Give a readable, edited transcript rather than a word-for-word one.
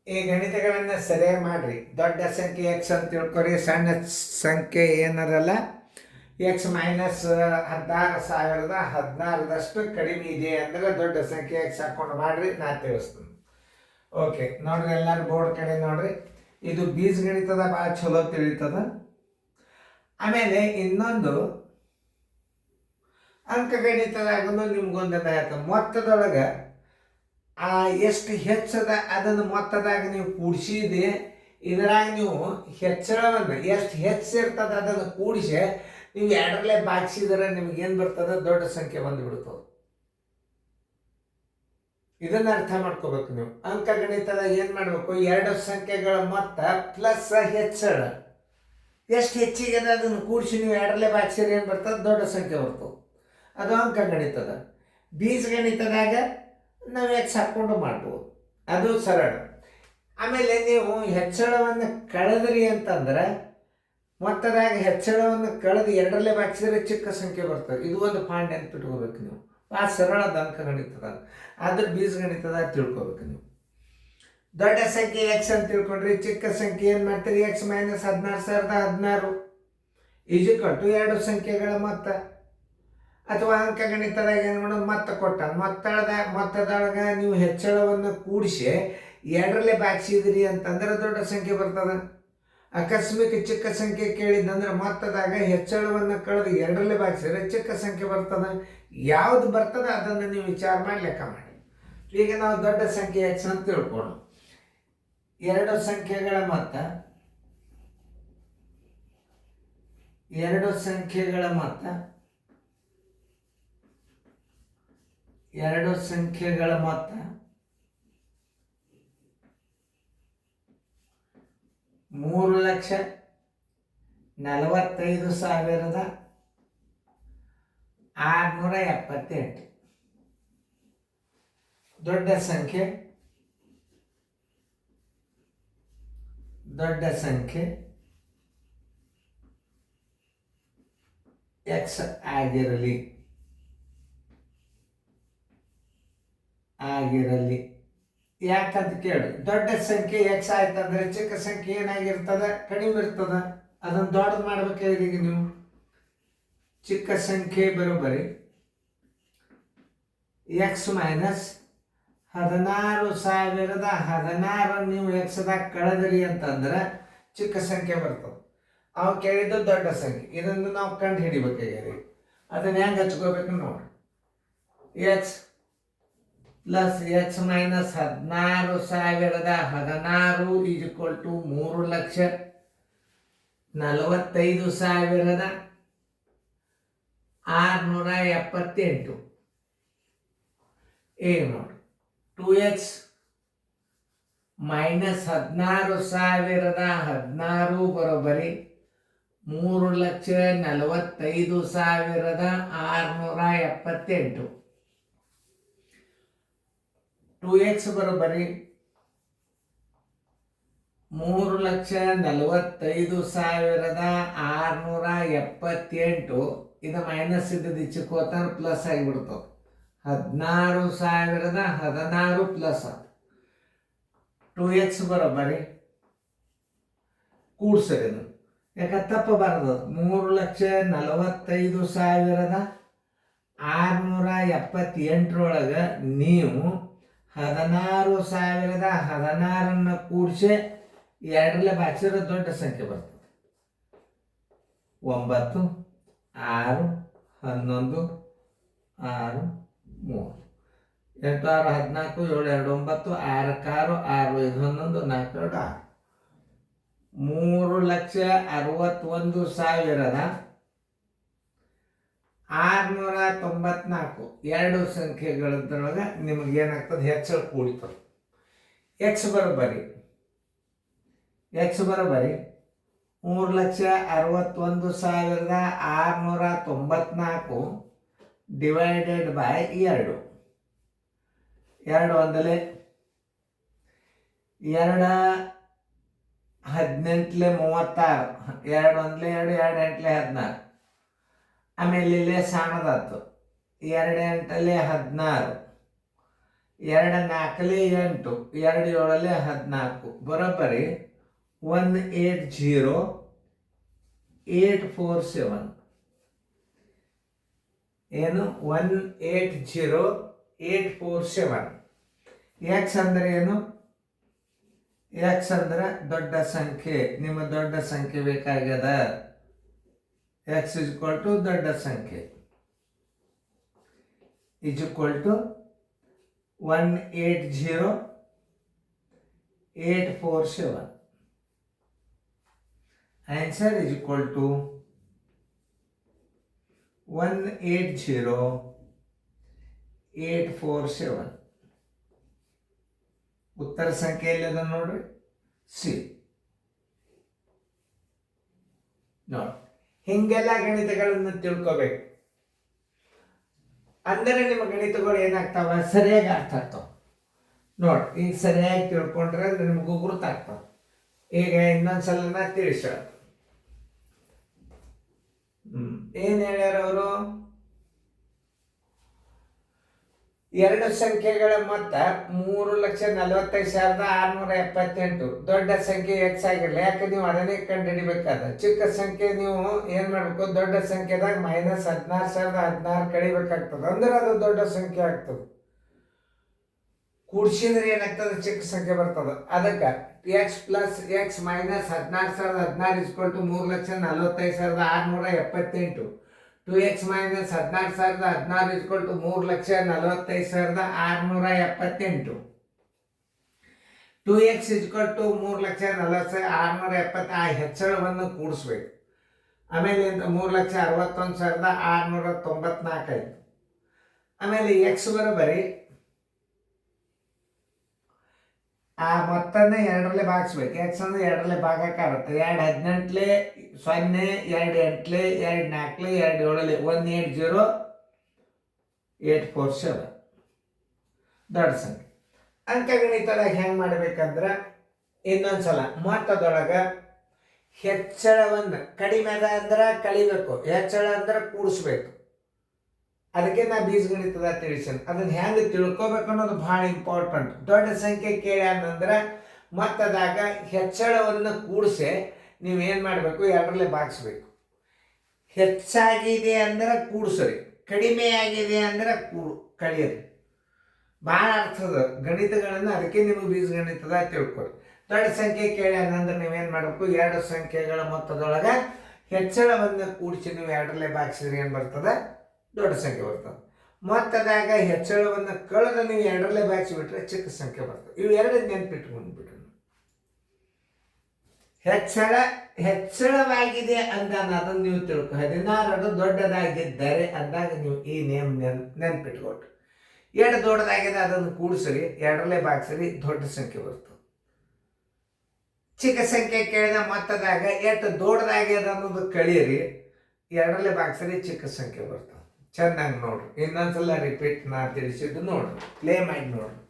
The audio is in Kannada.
ಈ ಗಣಿತಗಳನ್ನು ಸರಿಯಾಗಿ ಮಾಡಿರಿ. ದೊಡ್ಡ ಸಂಖ್ಯೆ ಎಕ್ಸ್ ಅಂತ ತಿಳ್ಕೊರಿ, ಸಣ್ಣ ಸಂಖ್ಯೆ ಏನರಲ್ಲ ಎಕ್ಸ್ ಮೈನಸ್ 16,016 ಕಡಿಮೆ ಇದೆ ಅಂದರೆ ದೊಡ್ಡ ಸಂಖ್ಯೆ ಎಕ್ಸ್ ಹಾಕೊಂಡು ಮಾಡಿರಿ, ನಾ ತಿಳಿಸ್ತೀನಿ. ಓಕೆ ನೋಡ್ರಿ, ಎಲ್ಲರೂ ಬೋರ್ಡ್ ಕಡೆ ನೋಡ್ರಿ. ಇದು ಬೀಜಗಣಿತದ ಭಾಳ ಚಲೋ ತಿಳಿತದ. ಆಮೇಲೆ ಇನ್ನೊಂದು ಅಂಕಗಣಿತದಾಗೂ ನಿಮ್ಗೊಂದು ಹೇಳ್ತ, ಮೊತ್ತದೊಳಗೆ ಎಷ್ಟು ಹೆಚ್ಚದ ಅದನ್ನು ಮೊತ್ತದಾಗ ನೀವು ಕೂಡಿಸಿದೆ, ಇದರಾಗ ನೀವು ಹೆಚ್ಚಳವನ್ನು ಎಷ್ಟು ಹೆಚ್ಚಿರ್ತದ ಅದನ್ನು ಕೂಡಿಸಿ ನೀವು ಎರಡರಲ್ಲೇ ಬಾಗಿಸಿದ್ರೆ ನಿಮ್ಗೆ ಏನು ಬರ್ತದೆ, ದೊಡ್ಡ ಸಂಖ್ಯೆ ಬಂದುಬಿಡ್ತದೆ. ಇದನ್ನ ಅರ್ಥ ಮಾಡ್ಕೋಬೇಕು ನೀವು. ಅಂಕಗಣಿತದಾಗ ಏನು ಮಾಡಬೇಕು, ಎರಡು ಸಂಖ್ಯೆಗಳ ಮೊತ್ತ ಪ್ಲಸ್ ಹೆಚ್ಚಳ ಎಷ್ಟು ಹೆಚ್ಚಿಗೆ ಅದನ್ನು ಕೂಡಿಸಿ ನೀವು ಎರಡರಲ್ಲೇ ಬಾಗಿಸಿದ್ರೆ ಏನು ಬರ್ತದೆ, ದೊಡ್ಡ ಸಂಖ್ಯೆ ಬರ್ತದೆ. ಅದು ಅಂಕಗಣಿತದ. ಬೀಜಗಣಿತದಾಗ ನಾವು ಎಕ್ಸ್ ಹಾಕ್ಕೊಂಡು ಮಾಡ್ಬೋದು, ಅದು ಸರಳ. ಆಮೇಲೆ ನೀವು ಹೆಚ್ಚಳವನ್ನು ಕಳೆದ್ರಿ ಅಂತಂದ್ರೆ ಮೊತ್ತದಾಗ ಹೆಚ್ಚಳವನ್ನು ಕಳೆದು ಎರಡರಲ್ಲೇ ಬಾಗಿಸಿದ್ರೆ ಚಿಕ್ಕ ಸಂಖ್ಯೆ ಬರ್ತದೆ. ಇದು ಒಂದು ಪಾಯಿಂಟ್ ನೆನ್ಪಿಟ್ಕೋಬೇಕು ನೀವು. ಆ ಸರಳದ ಅಂಕಗಣಿತದ, ಆದ್ರೆ ಬೀಜಗಣಿತದಾಗ ತಿಳ್ಕೊಬೇಕು ನೀವು. ದೊಡ್ಡ ಸಂಖ್ಯೆ ಎಕ್ಸ್ ಅಂತ ತಿಳ್ಕೊಂಡ್ರಿ, ಚಿಕ್ಕ ಸಂಖ್ಯೆ ಏನು ಮಾಡ್ತೀರಿ, ಎಕ್ಸ್ ಮೈನಸ್ 16,016 ಈಜಿಕಟ್ಟು ಎರಡು ಸಂಖ್ಯೆಗಳ ಮೊತ್ತ. ಅಥವಾ ಅಂಕಗಣಿತದಾಗ ಏನು ಮಾಡೋದು, ಮೊತ್ತ ಕೊಟ್ಟ ಮೊತ್ತದೊಳಗೆ ನೀವು ಹೆಚ್ಚಳವನ್ನು ಕೂಡಿಸಿ ಎರಡರಲ್ಲೇ ಬಾಗಿಸಿದ್ರಿ ಅಂತಂದ್ರೆ ದೊಡ್ಡ ಸಂಖ್ಯೆ ಬರ್ತದೆ. ಆಕಸ್ಮಿಕ ಚಿಕ್ಕ ಸಂಖ್ಯೆ ಕೇಳಿದ್ದಂದ್ರೆ ಮೊತ್ತದಾಗ ಹೆಚ್ಚಳವನ್ನು ಕಳೆದು ಎರಡರಲ್ಲೇ ಬಾಗಿಸಿದ್ರೆ ಚಿಕ್ಕ ಸಂಖ್ಯೆ ಬರ್ತದೆ. ಯಾವುದು ಬರ್ತದೆ ಅದನ್ನು ನೀವು ವಿಚಾರ ಮಾಡಿ ಲೆಕ್ಕ ಮಾಡಿ. ಈಗ ನಾವು ದೊಡ್ಡ ಸಂಖ್ಯೆ ಎಕ್ಸ್ ಅಂತ ತಿಳ್ಕೊಂಡು ಎರಡು ಸಂಖ್ಯೆಗಳ ಮೊತ್ತ ಎರಡು ಸಂಖ್ಯೆಗಳ 3,45,678. ದೊಡ್ಡ ಸಂಖ್ಯೆ ಎಕ್ಸ್ ಆಗಿರಲಿ. ಯಾಕಂತ ಕೇಳಿ, ದೊಡ್ಡ ಸಂಖ್ಯೆ ಎಕ್ಸ್ ಆಯ್ತಂದ್ರೆ ಚಿಕ್ಕ ಸಂಖ್ಯೆ ಏನಾಗಿರ್ತದ, ಕಡಿಮೆ ಇರ್ತದ. ಅದನ್ನು ದೊಡ್ಡದು ಮಾಡ್ಬೇಕಾದ್ರೆ ಈಗ ನೀವು ಚಿಕ್ಕ ಸಂಖ್ಯೆ ಬರೋಬ್ಬರಿ ಎಕ್ಸ್ ಮೈನಸ್ 16,016 ನೀವು ಎಕ್ಸ್ದಾಗ ಕಳೆದ್ರಿ ಅಂತಂದ್ರೆ ಚಿಕ್ಕ ಸಂಖ್ಯೆ ಬರ್ತದೆ. ಅವು ಕೇಳಿದ್ದು ದೊಡ್ಡ ಸಂಖ್ಯೆ. ಇದನ್ನು ನಾವು ಕಂಡು ಹಿಡಿಬೇಕಾಗ್ಯದ. ಅದನ್ನ ಹೆಂಗೆ ಹಚ್ಕೋಬೇಕು ನೋಡಿ. X plus x minus 16,016 equal to 3,45,678. ಈಗ ನೋಡಿ, 2x ಮೈನಸ್ 16,016 ಬರೋಬ್ಬರಿ 3,45,678. 2x ಬರೋಬ್ಬರಿ 3,45,678. ಇದು ಮೈನಸ್ ಇದ್ದದ್ದು ಈಚೆಗೆ ಹೋತಾನೆ ಪ್ಲಸ್ ಆಗಿಬಿಡ್ತವೆ. 16,016 ಪ್ಲಸ್ 2x ಬರೋಬ್ಬರಿ ಕೂಡ್ಸೋದು. ಯಾಕೆ ತಪ್ಪಬಾರದು, 3,45,678 ನೀವು 16,016 ಕೂಡಿಸಿ ಎರಡರಲ್ಲೇ ಬಾಚಿದ್ರೆ ದೊಡ್ಡ ಸಂಖ್ಯೆ ಬರ್ತದೆ. 9, 6, 11, 6, 3, 8, 6, 14, 7, 2, 9, 6, 6, 6, 5, 11, 4, 2, 6. 3,61,694 ಎರಡು ಸಂಖ್ಯೆಗಳೊಳಗೆ ನಿಮಗೇನಾಗ್ತದೆ, ಹೆಚ್ಚಳ ಕೂಡಿತದೆ. ಎಕ್ಸ್ ಬರೋಬ್ಬರಿ 3,61,694 ಡಿವೈಡೆಡ್ ಬೈ 2. 2 ಒಂದಲೇ 2 18 36, 2 ಒಂದಲೇ 2, 2 8 16. ಆಮೇಲೆ ಇಲ್ಲೇ ಸಣ್ಣದಾಯ್ತು, 2 8 16, 2 4 8, 2 7 14 ಬರೋಬ್ಬರಿ 180847. ಏನು 180847. ಎಕ್ಸ್ ಅಂದ್ರೆ ಏನು? ಎಕ್ಸ್ ಅಂದ್ರೆ ದೊಡ್ಡ ಸಂಖ್ಯೆ. ನಿಮ್ಮ ದೊಡ್ಡ ಸಂಖ್ಯೆ ಬೇಕಾಗ್ಯದ. ಎಕ್ಸ್ ಇಸ್ ಈಕ್ವಲ್ ಟು ದೊಡ್ಡ ಸಂಖ್ಯೆ is equal to 180847. Answer is equal to 180847. ಉತ್ತರ ಸಂಖ್ಯೆ ಎಲ್ಲಿದೆ ನೋಡ್ರಿ, ಸಿ. ನೋಡಿ, ಹಿಂಗೆಲ್ಲ ಗಣಿತಗಳನ್ನು ತಿಳ್ಕೋಬೇಕು. ಅಂದರೆ ನಿಮ್ಮ ಗಣಿತಗಳು ಏನಾಗ್ತಾವ, ಸರಿಯಾಗಿ ಅರ್ಥ ಆಗ್ತಾವ. ನೋಡಿ, ಈಗ ಸರಿಯಾಗಿ ತಿಳ್ಕೊಂಡ್ರೆ ನಿಮಗೂ ಗುರುತಾಗ್ತಾವ. ಈಗ ಇನ್ನೊಂದ್ಸಲ ತಿಳಿಸ. ಏನ್ ಹೇಳ್ಯಾರ ಅವರು? 2 ಸಂಖ್ಯೆಗಳ ಮೊತ್ತ 3,45,678. ದೊಡ್ಡ ಸಂಖ್ಯೆ ಎಕ್ಸ್ ಆಗಿರಲಿ, ಯಾಕೆ ನೀವು ಅದನ್ನೇ ಕಂಡುಹಿಡಿಬೇಕಾದ. ಚಿಕ್ಕ ಸಂಖ್ಯೆ ನೀವು ಏನ್ ಮಾಡ್ಬೇಕು, ದೊಡ್ಡ ಸಂಖ್ಯೆದಾಗ -16,016 ಕಡಿಬೇಕಾಗ್ತದೆ. ಅಂದ್ರೆ ಅದು ದೊಡ್ಡ ಸಂಖ್ಯೆ ಆಗ್ತದೆ. ಕೂಡ್ಸಿದ್ರೆ ಏನಾಗ್ತದೆ, ಚಿಕ್ಕ ಸಂಖ್ಯೆ ಬರ್ತದೆ. ಅದಕ್ಕೆ X plus x minus 16,016 = 3,45,678. 2x minus 16,016 = 3,45,678. 2x = 3,40,670. ಆ ಹೆಚ್ಚಳವನ್ನು ಕೂಡಿಸ್ಬೇಕು. ಆಮೇಲೆ 3,61,694 ಆಯ್ತು. ಆಮೇಲೆ ಎಕ್ಸ್ ಬರೋಬರಿ ಆ ಮೊತ್ತನೇ 2ರಲ್ಲಿ ಭಾಗಿಸ್ಬೇಕು. ಎಕ್ಸ್ ಅಂದ್ರೆ 2ರಲ್ಲಿ ಭಾಗಕ್ಕಾಗುತ್ತೆ. 2 18 0, 2 8 2 4 2 7 180847. ದೊಡ್ಡ ಸಂಖ್ಯೆ. ಅಂಕಗಣಿತದಾಗ ಹೆಂಗೆ ಮಾಡ್ಬೇಕಂದ್ರೆ, ಇನ್ನೊಂದ್ಸಲ ಮೊತ್ತದೊಳಗೆ ಹೆಚ್ಚಳವನ್ನು ಕಡಿಮೆ ಅದ ಅಂದ್ರೆ ಕಳಿಬೇಕು, ಹೆಚ್ಚಳ ಅಂದ್ರೆ ಕೂಡಿಸ್ಬೇಕು. ಅದಕ್ಕೆ ನಾ ಬೀಜಗಣಿತದ ತಿಳಿಸೇನೆ. ಅದನ್ನ ಹೆಂಗೆ ತಿಳ್ಕೊಬೇಕು ಅನ್ನೋದು ಭಾಳ ಇಂಪಾರ್ಟೆಂಟ್. ದೊಡ್ಡ ಸಂಖ್ಯೆ ಕೇಳ್ಯಾನಂದ್ರೆ ಮೊತ್ತದಾಗ ಹೆಚ್ಚಳವನ್ನು ಕೂಡಿಸಿ ನೀವೇನು ಮಾಡಬೇಕು, 2ರಲ್ಲಿ ಭಾಗಿಸ್ಬೇಕು. ಹೆಚ್ಚಾಗಿದೆ ಅಂದ್ರೆ ಕೂಡಿಸ್ರಿ, ಕಡಿಮೆ ಆಗಿದೆ ಅಂದ್ರೆ ಕಳಿಯಿರಿ. ಭಾಳ ಅರ್ಥದ ಗಣಿತಗಳನ್ನು. ಅದಕ್ಕೆ ನಿಮಗೆ ಬೀಜಗಣಿತದ ತಿಳ್ಕೊರಿ. ದೊಡ್ಡ ಸಂಖ್ಯೆ ಕೇಳ್ಯಾನಂದ್ರೆ ನೀವೇನು ಮಾಡಬೇಕು, 2 ಸಂಖ್ಯೆಗಳ ಮೊತ್ತದೊಳಗೆ ಹೆಚ್ಚಳವನ್ನು ಕೂಡಿಸಿ ನೀವು 2ರಲ್ಲಿ ಭಾಗಿಸಿದ್ರೆ ಏನು ಬರ್ತದೆ, ದೊಡ್ಡ ಸಂಖ್ಯೆ ಬರ್ತದೆ. ಮೊತ್ತದಾಗ ಹೆಚ್ಚಳವನ್ನು ಕಳೆದ ನೀವು 2ರಲ್ಲಿ ಭಾಗಿಸಿಬಿಟ್ರೆ ಚಿಕ್ಕ ಸಂಖ್ಯೆ ಬರ್ತದೆ. ಇವು 2 ನೆನ್ಪಿಟ್ಕೊಂಡ್ಬಿಟ್ರೆ, ಹೆಚ್ಚಳವಾಗಿದೆ ಅಂದಾಗ ಅದನ್ನು ನೀವು ತಿಳ್ಕೊ. 16 ದೊಡ್ಡದಾಗಿದ್ದರೆ ಅಂದಾಗ ನೀವು ಈ ನೇಮ್ ನೆನ್ಪಿಟ್ಕೊಟ್ರಿ. 2 ದೊಡ್ಡದಾಗಿದೆ ಅದನ್ನು ಕೂಡಿಸ್ರಿ, 2ರಲ್ಲಿ ಭಾಗಿಸ್ರಿ, ದೊಡ್ಡ ಸಂಖ್ಯೆ ಬರ್ತದೆ. ಚಿಕ್ಕ ಸಂಖ್ಯೆ ಕೇಳಿದ ಮೊತ್ತದಾಗ ಎಷ್ಟು ದೊಡ್ಡದಾಗಿದೆ ಅನ್ನೋದು ಕಳೀರಿ, 2ರಲ್ಲಿ ಭಾಗಿಸ್ರಿ, ಚಿಕ್ಕ ಸಂಖ್ಯೆ ಬರ್ತದೆ. ಚೆನ್ನಾಗಿ ನೋಡ್ರಿ. ಇನ್ನೊಂದ್ಸಲ ರಿಪೀಟ್ ನಾ ತಿಳಿಸಿದ್ದು ನೋಡ್ರಿ, ಪ್ಲೇ ಮಾಡಿ ನೋಡ್ರಿ.